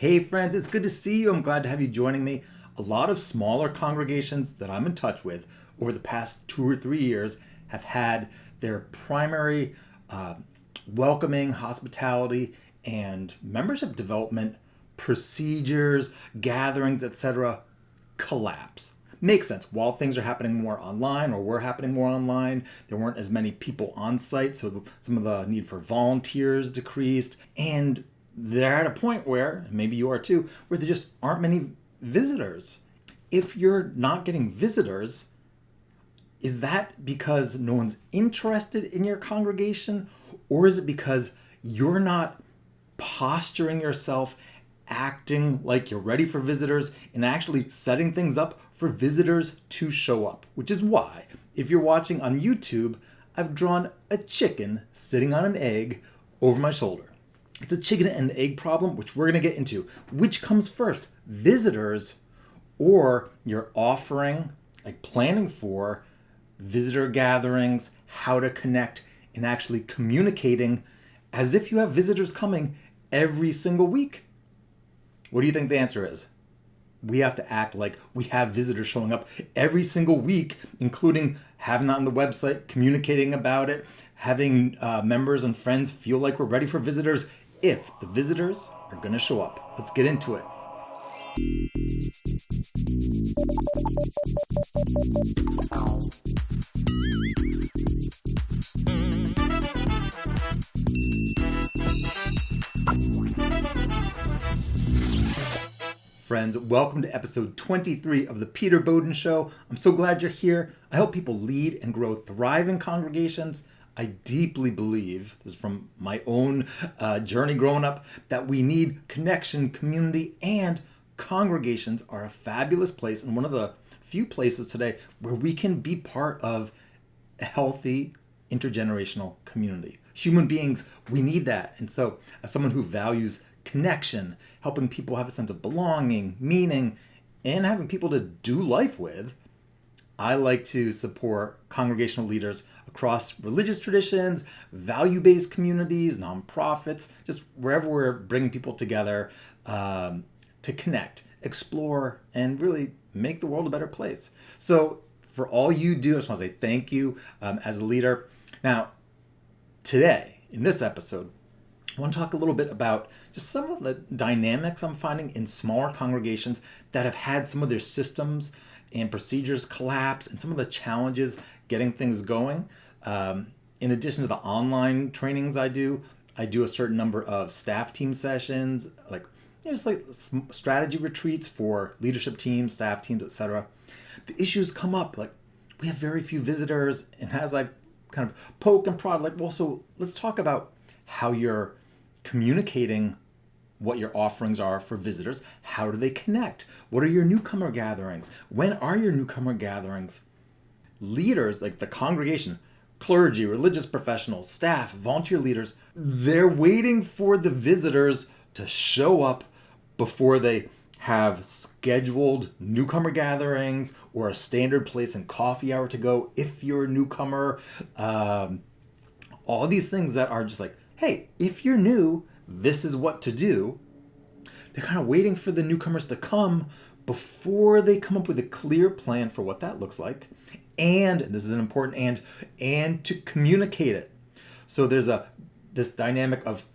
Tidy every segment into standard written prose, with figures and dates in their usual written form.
Hey friends, it's good to see you. I'm glad to have you joining me. A lot of smaller congregations that I'm in touch with over the past 2 or 3 years have had their primary welcoming, hospitality, and membership development procedures, gatherings, etc. collapse. Makes sense. While things are happening more online or were happening more online, there weren't as many people on site, so some of the need for volunteers decreased. And they're at a point where, maybe you are too, where there just aren't many visitors. If you're not getting visitors, is that because no one's interested in your congregation? Or is it because you're not posturing yourself, acting like you're ready for visitors, and actually setting things up for visitors to show up? Which is why, if you're watching on YouTube, I've drawn a chicken sitting on an egg over my shoulder. It's a chicken and egg problem, which we're going to get into. Which comes first, visitors or your offering, like planning for visitor gatherings, how to connect, and actually communicating as if you have visitors coming every single week? What do you think the answer is? We have to act like we have visitors showing up every single week, including having that on the website, communicating about it, having members and friends feel like we're ready for visitors if the visitors are going to show up. Let's get into it. Friends, welcome to episode 23 of the Peter Bowden Show. I'm so glad you're here. I help people lead and grow thriving congregations. I deeply believe, this is from my own journey growing up, that we need connection, community, and congregations are a fabulous place and one of the few places today where we can be part of a healthy intergenerational community. Human beings, we need that. And so, as someone who values connection, helping people have a sense of belonging, meaning, and having people to do life with, I like to support congregational leaders across religious traditions, value-based communities, nonprofits, just wherever we're bringing people together to connect, explore, and really make the world a better place. So for all you do, I just want to say thank you as a leader. Now, today, in this episode, I want to talk a little bit about just some of the dynamics I'm finding in smaller congregations that have had some of their systems and procedures collapse and some of the challenges getting things going. In addition to the online trainings I do a certain number of staff team sessions, like just like strategy retreats for leadership teams, staff teams, etc. The issues come up, like we have very few visitors, and as I kind of poke and prod, like, well, so let's talk about how you're communicating what your offerings are for visitors. How do they connect? What are your newcomer gatherings? When are your newcomer gatherings? Leaders, like the congregation, clergy, religious professionals, staff, volunteer leaders, they're waiting for the visitors to show up before they have scheduled newcomer gatherings or a standard place and coffee hour to go if you're a newcomer. All these things that are just like, hey, if you're new, this is what to do. They're kind of waiting for the newcomers to come before they come up with a clear plan for what that looks like. And this is an important and to communicate it. So there's this dynamic of,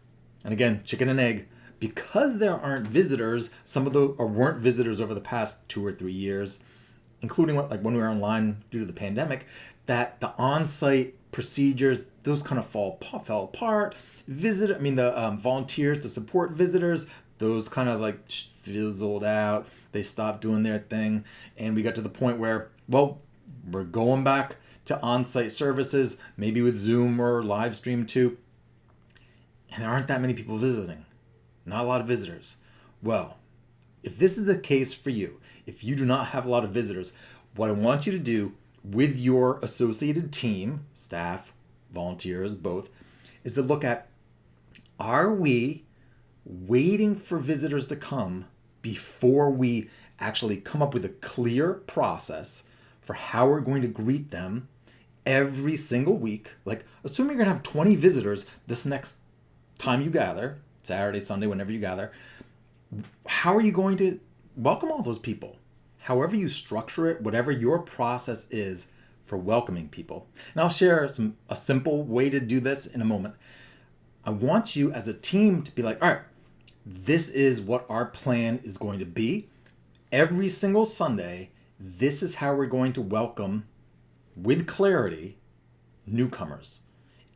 and again, chicken and egg, because there aren't visitors, some of the or weren't visitors over the past 2 or 3 years, including like when we were online due to the pandemic, that the on-site procedures, those kind of fell apart. The volunteers to support visitors, those kind of like fizzled out. They stopped doing their thing, and we got to the point where, well, we're going back to on-site services, maybe with Zoom or live stream too, and there aren't that many people visiting. Not a lot of visitors. Well, if this is the case for you, if you do not have a lot of visitors, what I want you to do with your associated team, staff, volunteers, both, is to look at, are we waiting for visitors to come before we actually come up with a clear process for how we're going to greet them every single week? Like, assume you're going to have 20 visitors this next time you gather, Saturday, Sunday, whenever you gather. how are you going to welcome all those people? However you structure it, whatever your process is for welcoming people. And I'll share a simple way to do this in a moment. I want you as a team to be like, all right, this is what our plan is going to be. Every single Sunday, this is how we're going to welcome, with clarity, newcomers.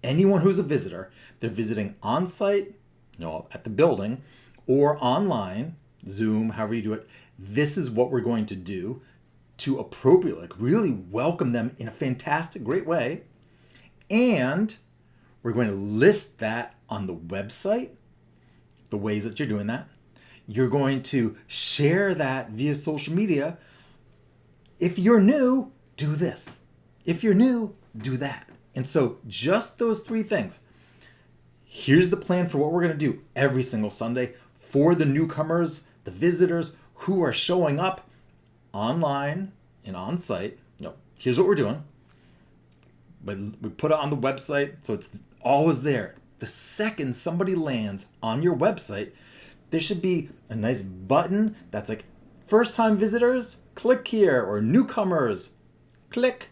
Anyone who's a visitor, they're visiting on site, at the building, or online, Zoom, however you do it. This is what we're going to do to appropriately, really welcome them in a fantastic, great way. And we're going to list that on the website, the ways that you're doing that. You're going to share that via social media. If you're new, do this. If you're new, do that. And so just those three things. Here's the plan for what we're going to do every single Sunday for the newcomers, the visitors who are showing up online and on site. Here's what we're doing. But we put it on the website, so it's always there. The second somebody lands on your website, there should be a nice button that's like, first time visitors, click here, or newcomers, click.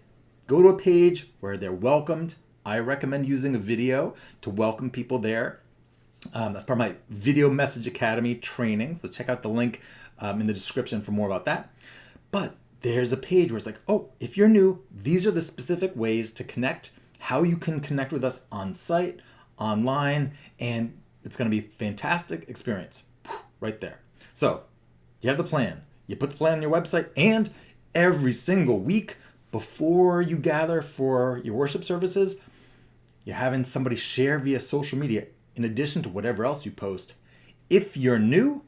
Go to a page where they're welcomed. I recommend using a video to welcome people there. That's part of my Video Message Academy training. So check out the link in the description for more about that. But there's a page where it's like, oh, if you're new, these are the specific ways to connect, how you can connect with us on site, online, and it's going to be a fantastic experience right there. So you have the plan. You put the plan on your website, and every single week before you gather for your worship services, you're having somebody share via social media in addition to whatever else you post. If you're new,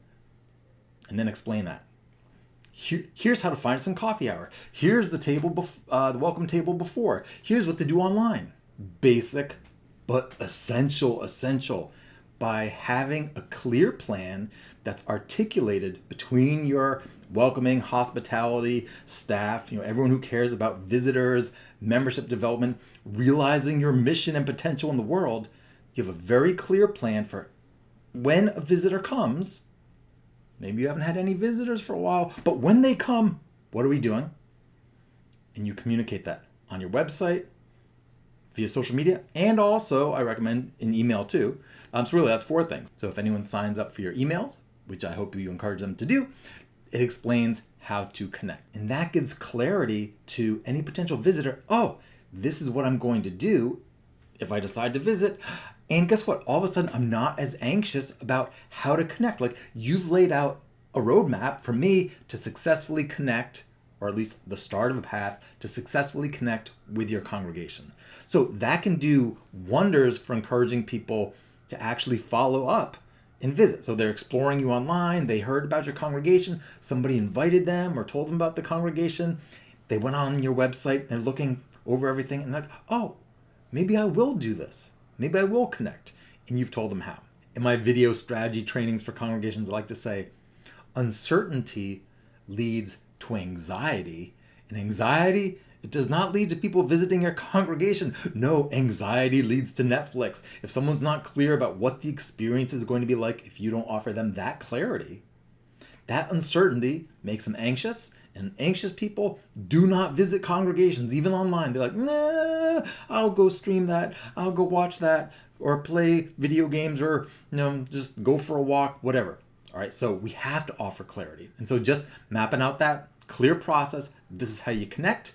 and then explain that. Here's how to find us in coffee hour. Here's the table, the welcome table before. Here's what to do online. Basic, but essential. By having a clear plan that's articulated between your welcoming, hospitality, staff, everyone who cares about visitors, membership development, realizing your mission and potential in the world. You have a very clear plan for when a visitor comes. Maybe you haven't had any visitors for a while, but when they come, what are we doing? And you communicate that on your website, via social media, and also I recommend an email too. So really that's 4 things. So if anyone signs up for your emails, which I hope you encourage them to do, it explains how to connect. And that gives clarity to any potential visitor. Oh, this is what I'm going to do if I decide to visit. And guess what? All of a sudden, I'm not as anxious about how to connect. Like, you've laid out a roadmap for me to successfully connect, or at least the start of a path to successfully connect with your congregation. So that can do wonders for encouraging people to actually follow up and visit. So they're exploring you online. They heard about your congregation. Somebody invited them or told them about the congregation. They went on your website. They're looking over everything and like, oh, maybe I will do this. Maybe I will connect. And you've told them how. In my video strategy trainings for congregations, I like to say, uncertainty leads to anxiety. And anxiety, it does not lead to people visiting your congregation. No, anxiety leads to Netflix. If someone's not clear about what the experience is going to be like, if you don't offer them that clarity, that uncertainty makes them anxious. And anxious people do not visit congregations, even online. They're like, nah, I'll go stream that. I'll go watch that or play video games or just go for a walk, whatever. All right, so we have to offer clarity. And so just mapping out that clear process. This is how you connect.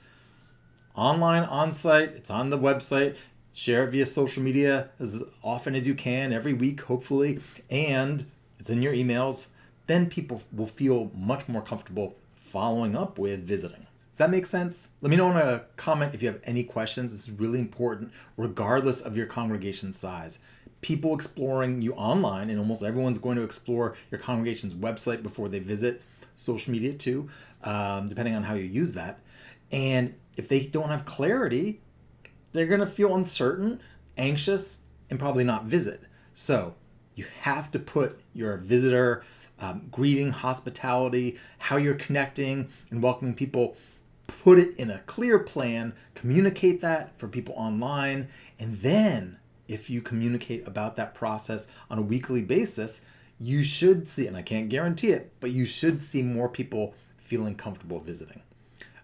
Online, on-site, it's on the website. Share it via social media as often as you can, every week, hopefully. And it's in your emails. Then people will feel much more comfortable following up with visiting. Does that make sense? Let me know in a comment if you have any questions. This is really important, regardless of your congregation size. People exploring you online, and almost everyone's going to explore your congregation's website before they visit. Social media too, depending on how you use that. And if they don't have clarity, they're going to feel uncertain, anxious, and probably not visit. So you have to put your visitor greeting, hospitality, how you're connecting and welcoming people, put it in a clear plan, communicate that for people online, and then if you communicate about that process on a weekly basis, you should see, and I can't guarantee it, but you should see more people feeling comfortable visiting.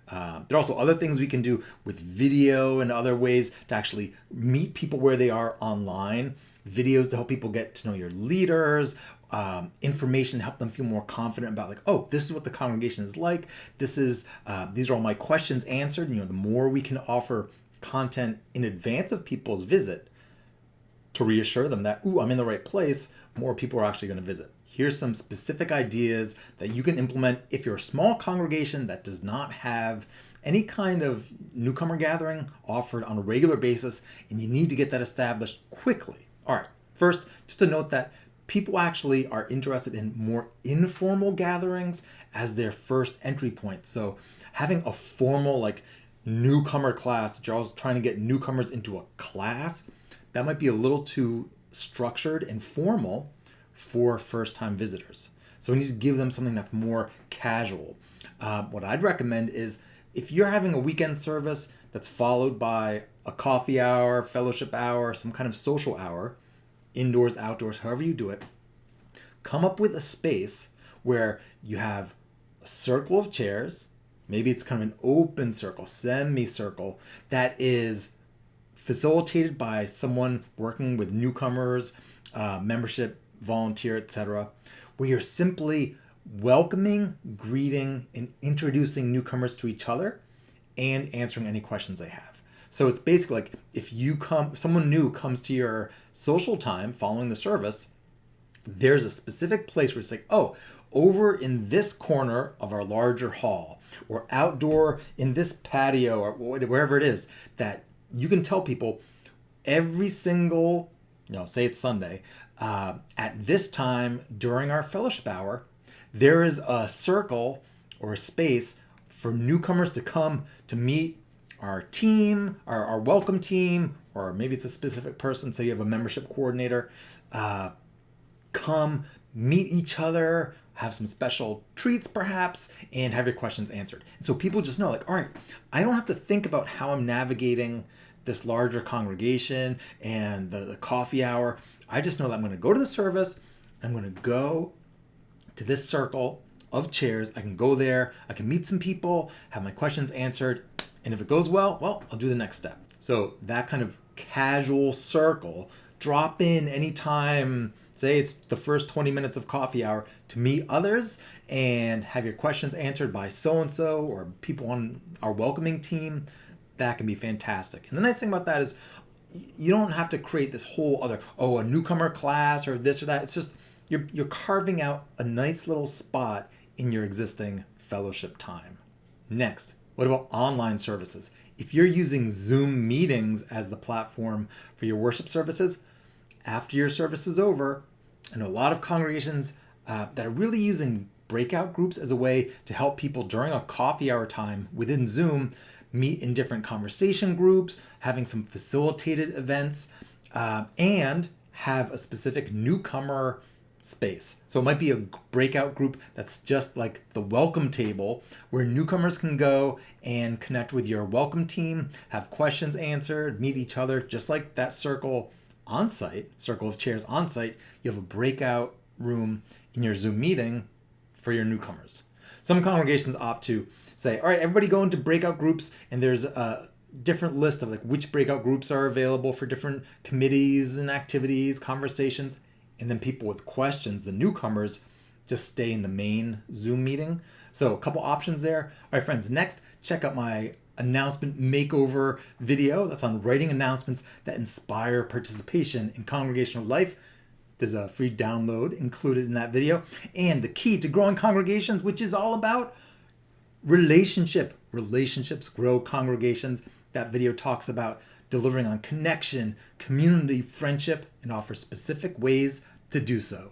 There are also other things we can do with video and other ways to actually meet people where they are online. Videos to help people get to know your leaders, information to help them feel more confident about, like, oh, this is what the congregation is like. These are all my questions answered. The more we can offer content in advance of people's visit to reassure them that, ooh, I'm in the right place, more people are actually going to visit. Here's some specific ideas that you can implement if you're a small congregation that does not have any kind of newcomer gathering offered on a regular basis, and you need to get that established quickly. All right, first, just to note that people actually are interested in more informal gatherings as their first entry point. So having a formal, like, newcomer class that you're always trying to get newcomers into a class, that might be a little too structured and formal for first-time visitors. So we need to give them something that's more casual. What I'd recommend is, if you're having a weekend service that's followed by a coffee hour, fellowship hour, some kind of social hour, indoors, outdoors, however you do it, come up with a space where you have a circle of chairs. Maybe it's kind of an open circle, semicircle, that is facilitated by someone working with newcomers, membership, volunteer, etc., where you're simply welcoming, greeting, and introducing newcomers to each other and answering any questions they have. So it's basically like, if someone new comes to your social time following the service, there's a specific place where it's like, oh, over in this corner of our larger hall, or outdoor in this patio, or wherever it is, that you can tell people every single, say it's Sunday, at this time during our fellowship hour, there is a circle or a space for newcomers to come to meet our team, our welcome team, or maybe it's a specific person, say you have a membership coordinator, come meet each other, have some special treats perhaps, and have your questions answered. And so people just know, like, all right, I don't have to think about how I'm navigating this larger congregation and the coffee hour. I just know that I'm going to go to the service, I'm going to go to this circle of chairs, I can go there, I can meet some people, have my questions answered, and if it goes well, I'll do the next step. So that kind of casual circle, drop in anytime, say it's the first 20 minutes of coffee hour, to meet others and have your questions answered by so-and-so or people on our welcoming team. That can be fantastic. And the nice thing about that is you don't have to create this whole other, a newcomer class or this or that. It's just you're carving out a nice little spot in your existing fellowship time. Next, what about online services? If you're using Zoom meetings as the platform for your worship services, after your service is over, I know a lot of congregations that are really using breakout groups as a way to help people during a coffee hour time within Zoom meet in different conversation groups, having some facilitated events, and have a specific newcomer space. So it might be a breakout group that's just like the welcome table, where newcomers can go and connect with your welcome team, have questions answered, meet each other, just like that circle on site, circle of chairs on site. You have a breakout room in your Zoom meeting for your newcomers. Some congregations opt to say, all right, everybody go into breakout groups, and there's a different list of like which breakout groups are available for different committees and activities, conversations, and then people with questions, the newcomers, just stay in the main Zoom meeting. So a couple options there. All right, friends, next, check out my announcement makeover video that's on writing announcements that inspire participation in congregational life. There's a free download included in that video. And the key to growing congregations, which is all about relationship. Relationships grow congregations. That video talks about delivering on connection, community, friendship, and offers specific ways to do so.